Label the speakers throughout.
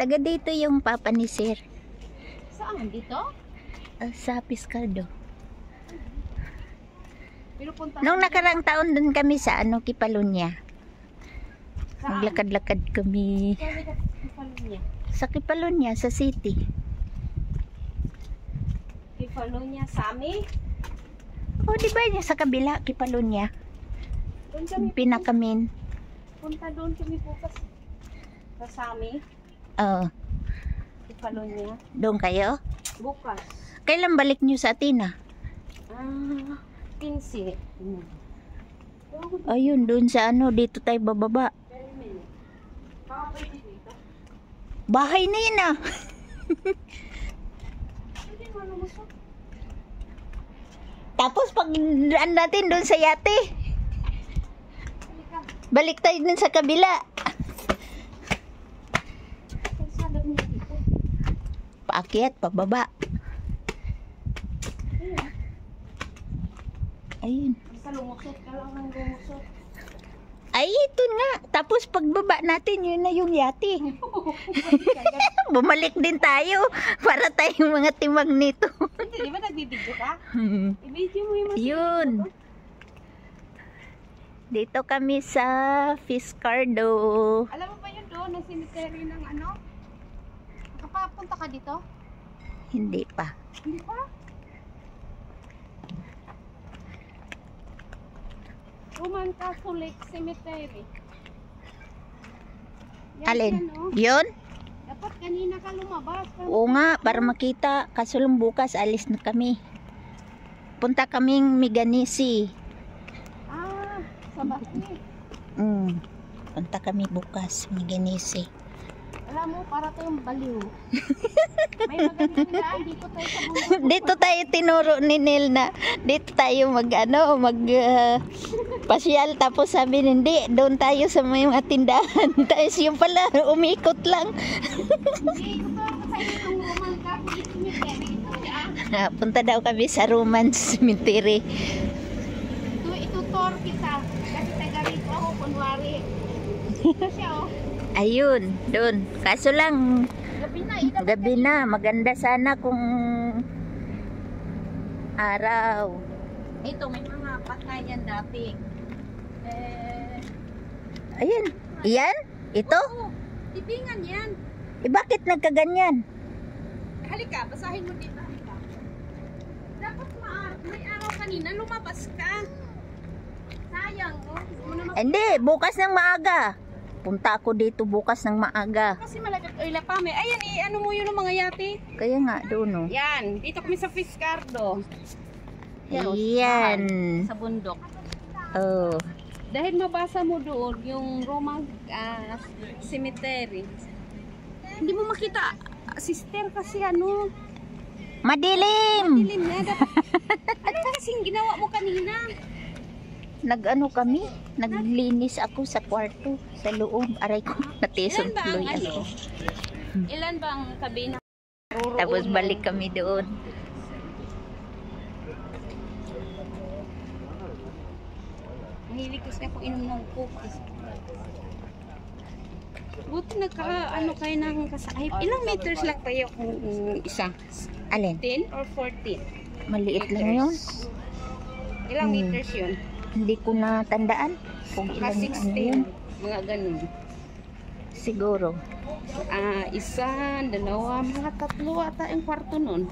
Speaker 1: Taga dito yung papa ni Sir.
Speaker 2: Saan? Dito?
Speaker 1: Sa Piscardo.
Speaker 2: Pero punta
Speaker 1: Nung nakarang taon dun kami sa Kipalunya.
Speaker 2: Saan?
Speaker 1: Maglakad-lakad kami.
Speaker 2: Kipalunya.
Speaker 1: Sa Kipalunya, sa city.
Speaker 2: Kipalunya, Sami?
Speaker 1: O, di ba yun sa kabila, Kipalunya?
Speaker 2: Doon kami
Speaker 1: Pinakamin.
Speaker 2: punta doon kami bukas. Sa Sami?
Speaker 1: Oo.
Speaker 2: Kipalunya.
Speaker 1: Doon kayo?
Speaker 2: Bukas.
Speaker 1: Kailan balik nyo sa Atina?
Speaker 2: 15.
Speaker 1: Ayun, doon sa dito tayo bababa. Bahay na yun ah. Tapos pag daan natin doon sa yate, balik tayo dun sa kabila. Paakyat, pababa. Ayun.
Speaker 2: Basta lumusot ka lang ng lumusot.
Speaker 1: Ay, ito nga. Tapos pagbaba natin, yun na yung yate. Bumalik din tayo para tayong mga timang nito.
Speaker 2: Di ba nagbibidyo ka? I-video mo yung
Speaker 1: Yun. Dito kami sa Piscardo.
Speaker 2: Alam mo ba yun doon, ang cemetery ng ano? Nakapunta ka dito?
Speaker 1: Hindi pa.
Speaker 2: Hindi pa? Roman Catholic Cemetery. Yan,
Speaker 1: Alin?
Speaker 2: yan, oh.
Speaker 1: Yun?
Speaker 2: Dapat kanina ka lumabas.
Speaker 1: Oo nga, para makita. Kaso lang bukas, alis na kami. Punta kaming Miganisi.
Speaker 2: Sa Basi.
Speaker 1: Punta kami bukas, Miganisi.
Speaker 2: Alam mo, para tayong baliw. May magandang daan dito tayo sa bundok.
Speaker 1: Dito tayo tinuro ni Nel na dito tayo pasyal, tapos sabi hindi, doon tayo sa may mga tindahan. Tapos yung pala, umikot lang.
Speaker 2: Hindi, ito pa sa yung Roman Catholic Cemetery.
Speaker 1: Punta daw kami sa Roman Cemetery.
Speaker 2: Itutor kita. Kasi taga rito ako, kunwari. Ito siya, oh.
Speaker 1: Ayun, doon. Kaso lang,
Speaker 2: Gabi na,
Speaker 1: maganda sana kung araw.
Speaker 2: Ito, may mga patay yan dati.
Speaker 1: Ayun, iyan? Ito?
Speaker 2: Oo, tibingan yan.
Speaker 1: Bakit nagkaganyan?
Speaker 2: Halika, basahin mo dito. Halika. Dapat may araw kanina, lumabas ka. Sayang, oh.
Speaker 1: Hindi, bukas ng maaga. Punta ako dito bukas ng maaga.
Speaker 2: Kasi malapit oila pa may. Ayan, ano mo yun ang mga yate?
Speaker 1: Kaya nga, doon no.
Speaker 2: Yan, dito kami sa Piscardo.
Speaker 1: Yan.
Speaker 2: Sa bundok.
Speaker 1: Oh.
Speaker 2: Dahil mabasa mo doon yung Roman Cemetery. Hindi mo makita, sister, kasi ano.
Speaker 1: Madilim!
Speaker 2: Dilim na. Ano kasing ginawa mo kanina?
Speaker 1: Naglinis ako sa kwarto, sa loob. Aray ko, natison tuloy ako.
Speaker 2: Ilan bang kabina?
Speaker 1: Tapos balik kami doon.
Speaker 2: Mahilig kasi ako inom ng coke. Buti ano kayo ng kasahip. Ilang meters lang kayo kung isa?
Speaker 1: Alin?
Speaker 2: 10 or 14?
Speaker 1: Maliit lang yun.
Speaker 2: Ilang meters yun?
Speaker 1: Hindi ko na tandaan kung ilang yun.
Speaker 2: Mga ganun.
Speaker 1: Siguro.
Speaker 2: Isa, dalawa, mga tatlo ata yung kwarto nun.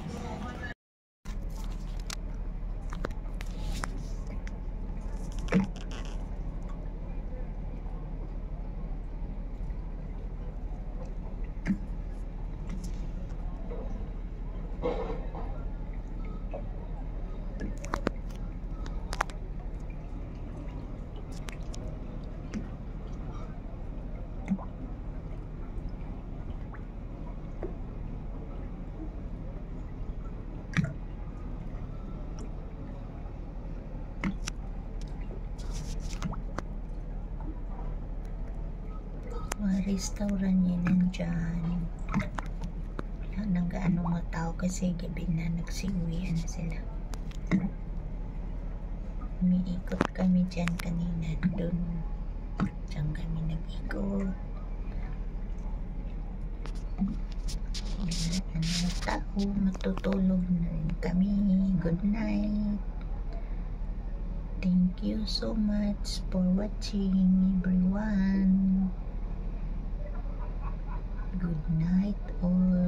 Speaker 1: Mga restaurant yun nandyan. Wala nang gaano mga tao kasi gabi na, nagsiuwian na sila. Umiikot kami dyan kanina. Doon kami nag-ikot. Ano tao, matutulog na rin kami. Good night. Thank you so much for watching, everyone. Good night all.